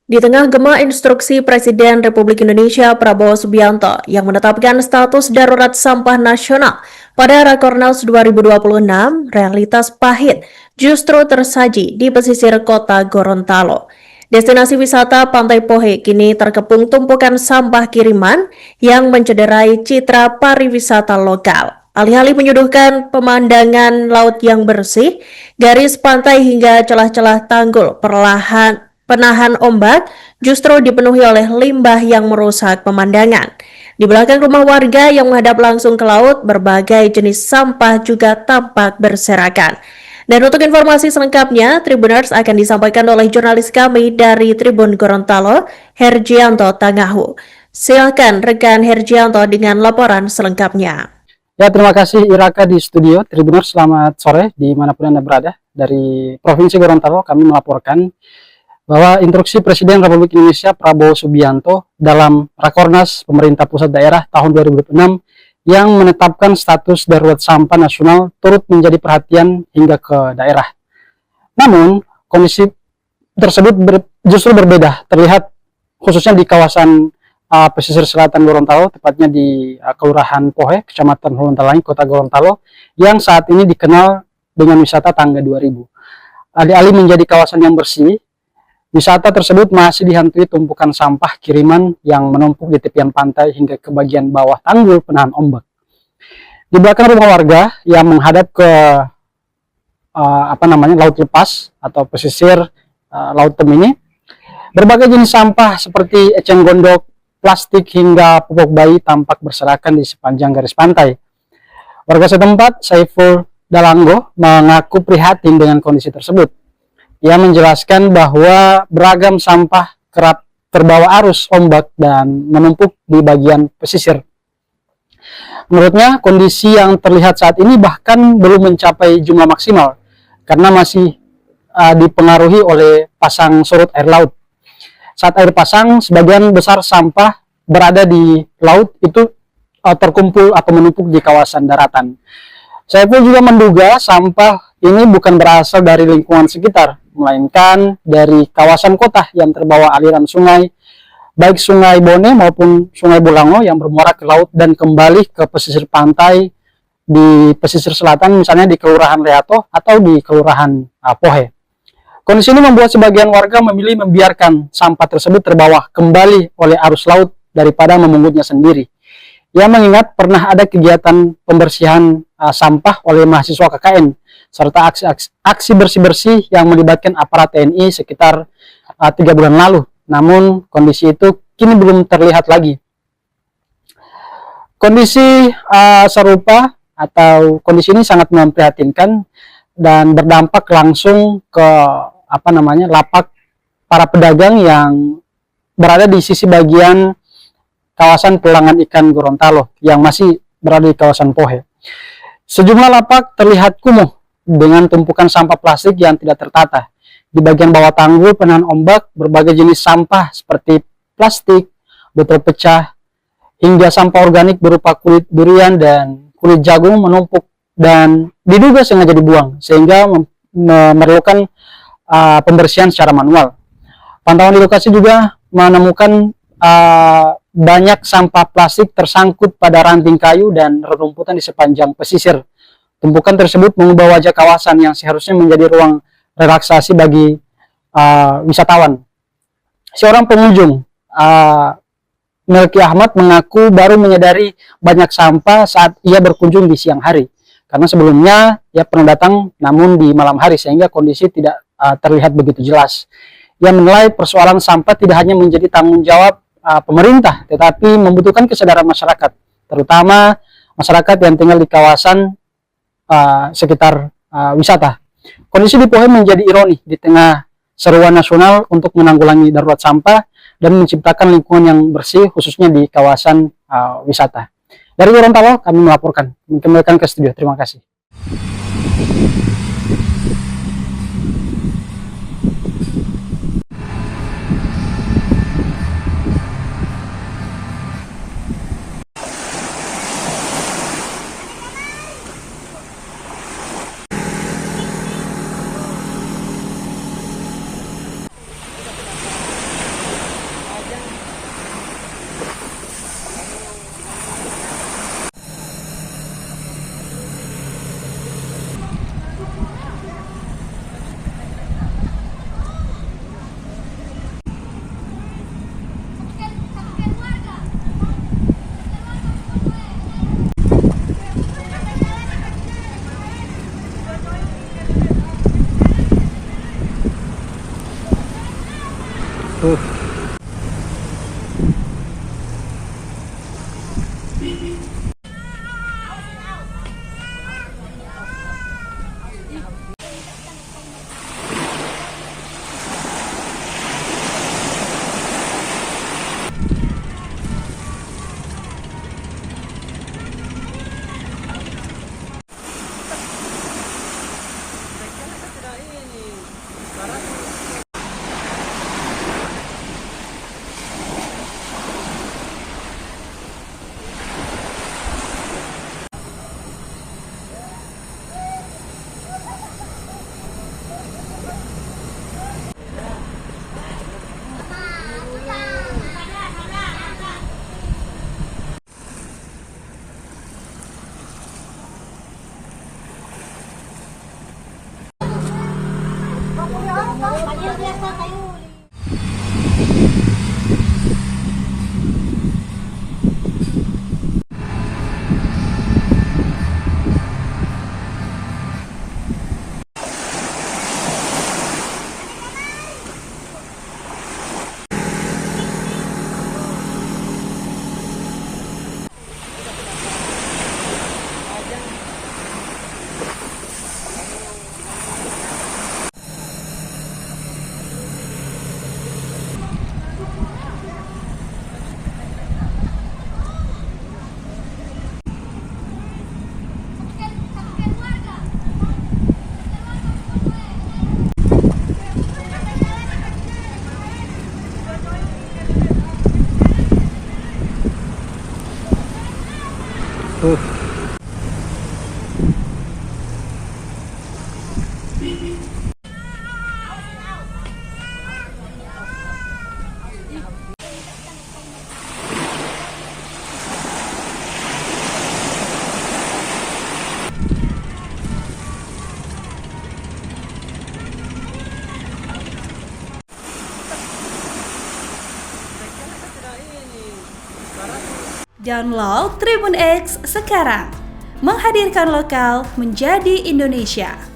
Di tengah gema instruksi Presiden Republik Indonesia Prabowo Subianto yang menetapkan status darurat sampah nasional pada Rakornas 2026, realitas pahit justru tersaji di pesisir kota Gorontalo. Destinasi wisata Pantai Pohe kini terkepung tumpukan sampah kiriman yang mencederai citra pariwisata lokal. Alih-alih menyuguhkan pemandangan laut yang bersih, garis pantai hingga celah-celah tanggul penahan ombak justru dipenuhi oleh limbah yang merusak pemandangan. Di belakang rumah warga yang menghadap langsung ke laut, berbagai jenis sampah juga tampak berserakan. Dan untuk informasi selengkapnya, Tribuners akan disampaikan oleh jurnalis kami dari Tribun Gorontalo, Hergianto Tangahu. Silakan rekan Hergianto dengan laporan selengkapnya. Ya, terima kasih Iraka di studio. Tribuners, selamat sore dimanapun Anda berada. Dari Provinsi Gorontalo, kami melaporkan bahwa instruksi Presiden Republik Indonesia Prabowo Subianto dalam Rakornas Pemerintah Pusat Daerah tahun 2026 yang menetapkan status darurat sampah nasional turut menjadi perhatian hingga ke daerah. Namun, kondisi tersebut justru berbeda, terlihat khususnya di kawasan pesisir selatan Gorontalo, tepatnya di Kelurahan Pohe, Kecamatan Holontalangi, Kota Gorontalo, yang saat ini dikenal dengan wisata Tangga 2000. Alih-alih menjadi kawasan yang bersih, wisata tersebut masih dihantui tumpukan sampah kiriman yang menumpuk di tepian pantai hingga ke bagian bawah tanggul penahan ombak. Di belakang rumah warga yang menghadap ke laut lepas atau pesisir Laut Tem ini, berbagai jenis sampah seperti eceng gondok, plastik hingga pupuk bayi tampak berserakan di sepanjang garis pantai. Warga setempat, Saiful Dalanggo, mengaku prihatin dengan kondisi tersebut. Ia menjelaskan bahwa beragam sampah kerap terbawa arus ombak dan menumpuk di bagian pesisir. Menurutnya, kondisi yang terlihat saat ini bahkan belum mencapai jumlah maksimal karena masih dipengaruhi oleh pasang surut air laut. Saat air pasang, sebagian besar sampah berada di laut itu terkumpul atau menumpuk di kawasan daratan. Saya pun juga menduga sampah ini bukan berasal dari lingkungan sekitar, melainkan dari kawasan kota yang terbawa aliran sungai, baik Sungai Bone maupun Sungai Bulango yang bermuara ke laut dan kembali ke pesisir pantai di pesisir selatan, misalnya di Kelurahan Leato atau di Kelurahan Pohe. Kondisi ini membuat sebagian warga memilih membiarkan sampah tersebut terbawa kembali oleh arus laut daripada memungutnya sendiri. Ia mengingat pernah ada kegiatan pembersihan sampah oleh mahasiswa KKN, serta aksi bersih-bersih yang melibatkan aparat TNI sekitar 3 bulan lalu. Namun kondisi itu kini belum terlihat lagi. Kondisi serupa atau kondisi ini sangat memprihatinkan dan berdampak langsung ke lapak para pedagang yang berada di sisi bagian kawasan pelelangan ikan Gorontalo yang masih berada di kawasan Pohe. Sejumlah lapak terlihat kumuh dengan tumpukan sampah plastik yang tidak tertata. Di bagian bawah tanggul penahan ombak, berbagai jenis sampah seperti plastik, botol pecah, hingga sampah organik berupa kulit durian dan kulit jagung menumpuk dan diduga sengaja dibuang sehingga memerlukan pembersihan secara manual. Pantauan di lokasi juga menemukan banyak sampah plastik tersangkut pada ranting kayu dan rerumputan di sepanjang pesisir. Tumpukan tersebut mengubah wajah kawasan yang seharusnya menjadi ruang relaksasi bagi wisatawan. Seorang pengunjung, Melki Ahmad, mengaku baru menyadari banyak sampah saat ia berkunjung di siang hari. Karena sebelumnya ia pernah datang namun di malam hari sehingga kondisi tidak terlihat begitu jelas. Ia menilai persoalan sampah tidak hanya menjadi tanggung jawab pemerintah, tetapi membutuhkan kesadaran masyarakat, terutama masyarakat yang tinggal di kawasan sekitar wisata. Kondisi di Pohe menjadi ironi di tengah seruan nasional untuk menanggulangi darurat sampah dan menciptakan lingkungan yang bersih khususnya di kawasan wisata. Dari Gorontalo kami melaporkan, kembalikan ke studio. Terima kasih. Download Tribun X sekarang, menghadirkan lokal menjadi Indonesia.